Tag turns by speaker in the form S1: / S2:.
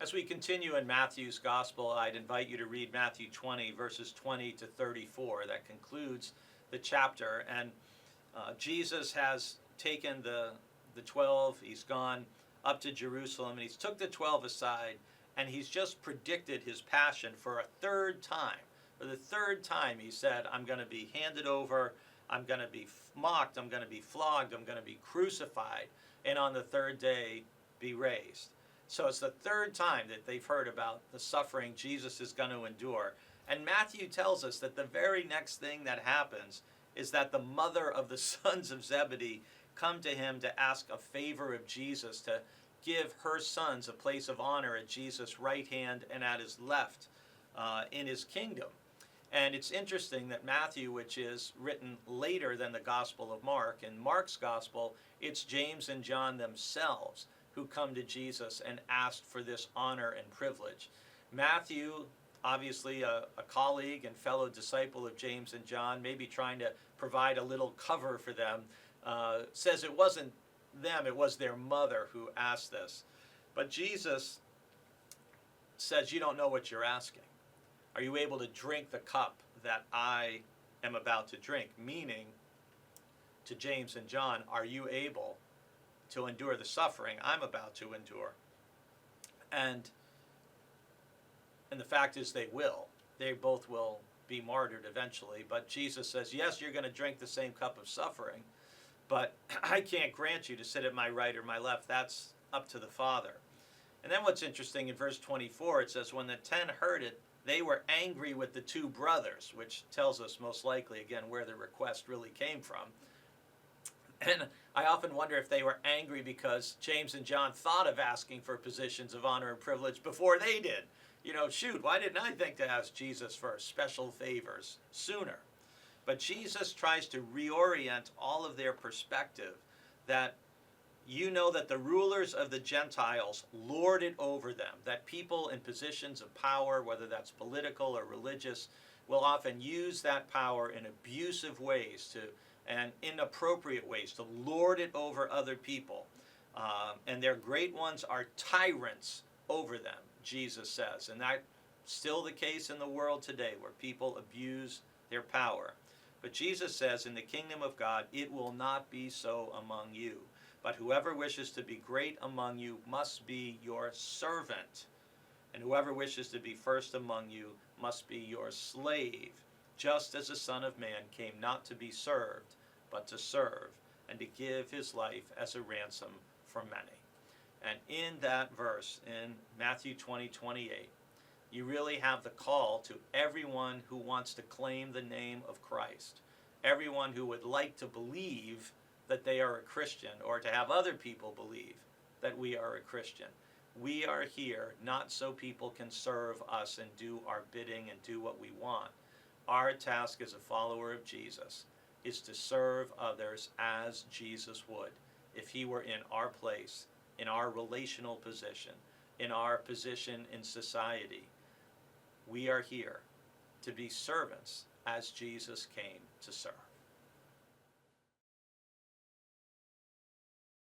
S1: As we continue in Matthew's Gospel, I'd invite you to read Matthew 20, verses 20 to 34. That concludes the chapter. And Jesus has taken the 12, he's gone up to Jerusalem, and he's took the 12 aside, and he's just predicted his passion for a third time. For the third time, he said, I'm going to be handed over, I'm going to be mocked, I'm going to be flogged, I'm going to be crucified, and on the third day be raised. So it's the third time that they've heard about the suffering Jesus is going to endure. And Matthew tells us that the very next thing that happens is that the mother of the sons of Zebedee come to him to ask a favor of Jesus, to give her sons a place of honor at Jesus' right hand and at his left in his kingdom. And it's interesting that Matthew, which is written later than the Gospel of Mark, in Mark's Gospel, it's James and John themselves who come to Jesus and ask for this honor and privilege. Matthew, obviously a colleague and fellow disciple of James and John, maybe trying to provide a little cover for them, says it wasn't them, it was their mother who asked this. But Jesus says, you don't know what you're asking. Are you able to drink the cup that I am about to drink? Meaning, to James and John, are you able to endure the suffering I'm about to endure? And the fact is they will. They both will be martyred eventually. But Jesus says, yes, you're going to drink the same cup of suffering, but I can't grant you to sit at my right or my left. That's up to the Father. And then what's interesting, in verse 24, it says, when the 10 heard it, they were angry with the two brothers, which tells us most likely, again, where the request really came from. And I often wonder if they were angry because James and John thought of asking for positions of honor and privilege before they did. You know, shoot, why didn't I think to ask Jesus for special favors sooner? But Jesus tries to reorient all of their perspective, that you know that the rulers of the Gentiles lord it over them, that people in positions of power, whether that's political or religious, will often use that power in abusive ways and inappropriate ways to lord it over other people. And their great ones are tyrants over them, Jesus says. And that's still the case in the world today, where people abuse their power. But Jesus says, in the kingdom of God, it will not be so among you. But whoever wishes to be great among you must be your servant. And whoever wishes to be first among you must be your slave, just as the Son of Man came not to be served, but to serve, and to give his life as a ransom for many. And in that verse, in Matthew 20:28, you really have the call to everyone who wants to claim the name of Christ, everyone who would like to believe that they are a Christian, or to have other people believe that we are a Christian. We are here not so people can serve us and do our bidding and do what we want. Our task as a follower of Jesus is to serve others as Jesus would if he were in our place, in our relational position, in our position in society. We are here to be servants as Jesus came to serve.